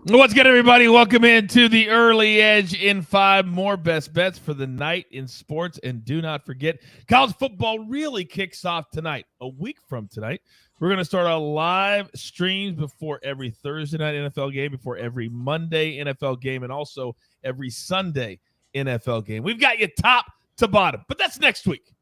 What's good, everybody? Welcome into the Early Edge in 5. More best bets for the night in sports. And do not forget, college football really kicks off tonight. A week from tonight, we're going to start our live streams before every Thursday night NFL game, before every Monday NFL game, and also every Sunday NFL game. We've got you top to bottom, but that's next week.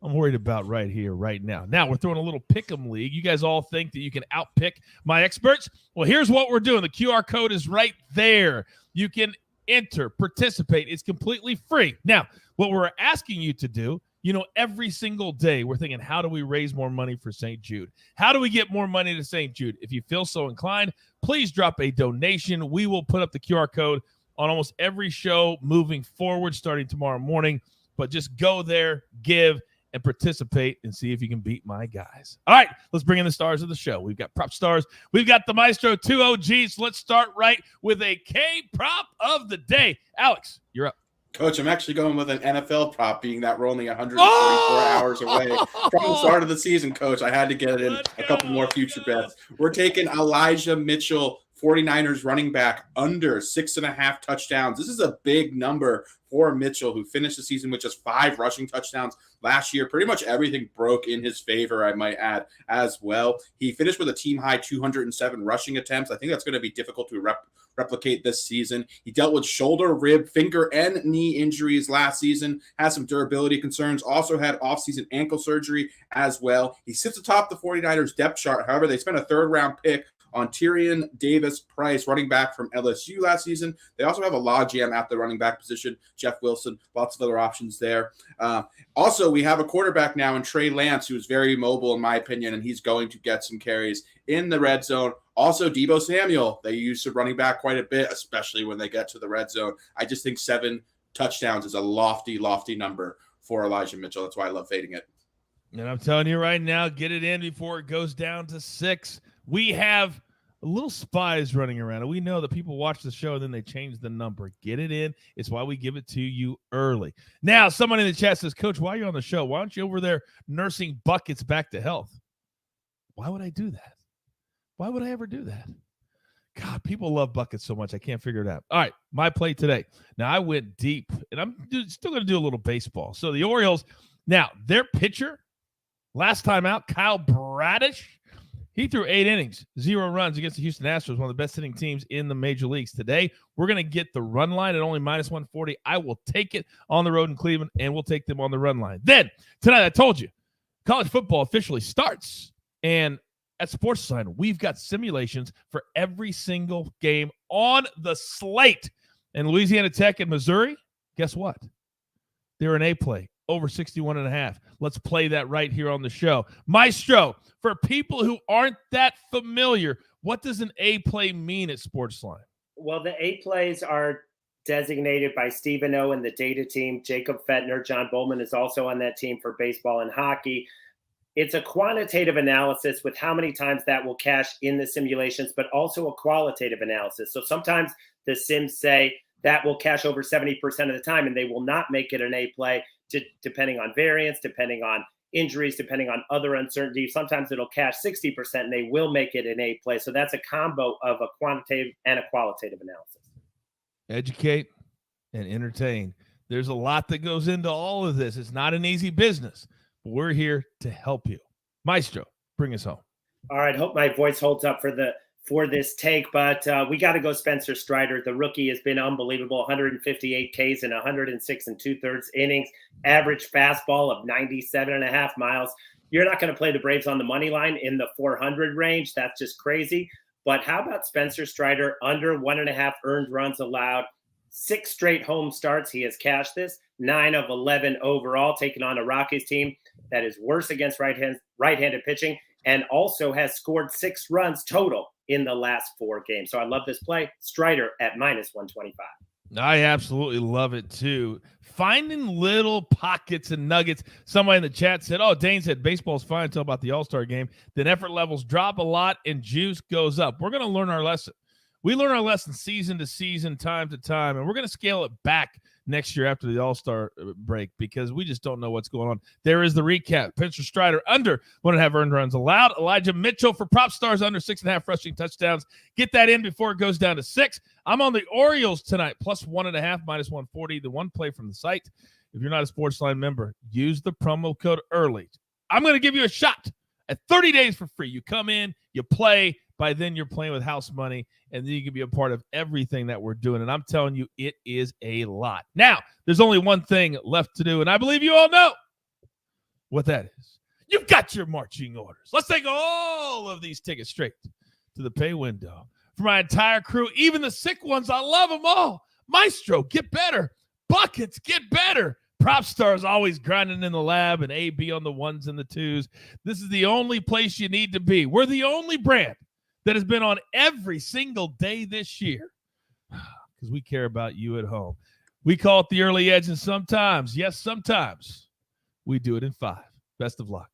I'm worried about right here, right now. Now, we're throwing a little pick'em league. You guys all think that you can outpick my experts? Well, here's what we're doing. The QR code is right there. You can enter, participate. It's completely free. Now, what we're asking you to do, every single day, we're thinking, how do we raise more money for St. Jude? How do we get more money to St. Jude? If you feel so inclined, please drop a donation. We will put up the QR code on almost every show moving forward starting tomorrow morning. But just go there, give, and participate and see if you can beat my guys. All right, let's bring in the stars of the show. We've got PropStarz. We've got the Maestro, 2 OGs. Let's start right with a K-prop of the day. Alex, you're up. Coach, I'm actually going with an NFL prop, being that we're only 144 hours away from the start of the season, Coach. I had to get in a couple more future bets. We're taking Elijah Mitchell, 49ers running back, under 6.5 touchdowns. This is a big number for Mitchell, who finished the season with just 5 rushing touchdowns last year. Pretty much everything broke in his favor, I might add, as well. He finished with a team-high 207 rushing attempts. I think that's going to be difficult to replicate this season. He dealt with shoulder, rib, finger, and knee injuries last season, has some durability concerns, also had off-season ankle surgery as well. He sits atop the 49ers depth chart. However, they spent a third-round pick on Tyrion Davis-Price, running back from LSU last season. They also have a logjam at the running back position, Jeff Wilson, lots of other options there. Also, we have a quarterback now in Trey Lance, who is very mobile, in my opinion, and he's going to get some carries in the red zone. Also, Deebo Samuel, they use the running back quite a bit, especially when they get to the red zone. I just think 7 touchdowns is a lofty, lofty number for Elijah Mitchell. That's why I love fading it. And I'm telling you right now, get it in before it goes down to 6. We have little spies running around, and we know that people watch the show and then they change the number. Get it in. It's why we give it to you early. Now, someone in the chat says, Coach, why are you on the show? Why aren't you over there nursing buckets back to health? Why would I do that? Why would I ever do that? God, people love buckets so much. I can't figure it out. All right, my play today. Now, I went deep, and I'm still going to do a little baseball. So the Orioles, now, their pitcher, last time out, Kyle Bradish, he threw 8 innings, 0 runs against the Houston Astros, one of the best hitting teams in the major leagues. Today, we're going to get the run line at only minus 140. I will take it on the road in Cleveland, and we'll take them on the run line. Then, tonight, I told you, college football officially starts. And at SportsLine, we've got simulations for every single game on the slate. And Louisiana Tech and Missouri, guess what? They're an A-play. Over 61.5. Let's play that right here on the show. Maestro, for people who aren't that familiar, what does an A-play mean at SportsLine? Well, the A-plays are designated by Stephen O and the data team. Jacob Fettner, John Bowman is also on that team for baseball and hockey. It's a quantitative analysis with how many times that will cash in the simulations, but also a qualitative analysis. So sometimes the sims say that will cash over 70% of the time, and they will not make it an A-play, depending on variance, depending on injuries, depending on other uncertainties. Sometimes it'll cash 60% and they will make it an A play. So that's a combo of a quantitative and a qualitative analysis. Educate and entertain. There's a lot that goes into all of this. It's not an easy business, but we're here to help you. Maestro, bring us home. All right. Hope my voice holds up for this take, but we got to go Spencer Strider. The rookie has been unbelievable. 158 Ks in 106 2/3 innings, average fastball of 97.5 miles. You're not going to play the Braves on the money line in the 400 range. That's just crazy. But how about Spencer Strider under 1.5 earned runs allowed? 6 straight home starts. He has cashed this. 9 of 11 overall, taking on a Rockies team that is worse against right-handed pitching and also has scored 6 runs total in the last 4 games. So I love this play. Strider at minus 125. I absolutely love it too. Finding little pockets and nuggets. Somebody in the chat said, Dane said baseball's fine until about the All-Star game. Then effort levels drop a lot and juice goes up. We're going to learn our lesson. We learn our lesson season to season, time to time, and we're going to scale it back next year after the All-Star break because we just don't know what's going on. There is the recap. Spencer Strider under 1.5 earned runs allowed. Elijah Mitchell for PropStarz under 6.5 rushing touchdowns. Get that in before it goes down to 6. I'm on the Orioles tonight, plus 1.5, minus 140. The one play from the site. If you're not a SportsLine member, use the promo code EARLY. I'm going to give you a shot at 30 days for free. You come in, you play. By then, you're playing with house money, and then you can be a part of everything that we're doing. And I'm telling you, it is a lot. Now, there's only one thing left to do, and I believe you all know what that is. You've got your marching orders. Let's take all of these tickets straight to the pay window. For my entire crew, even the sick ones, I love them all. Maestro, get better. Buckets, get better. PropStarz always grinding in the lab, and AB on the ones and the twos. This is the only place you need to be. We're the only brand that has been on every single day this year because we care about you at home. We call it the early edge, and sometimes, yes, sometimes we do it in 5. Best of luck.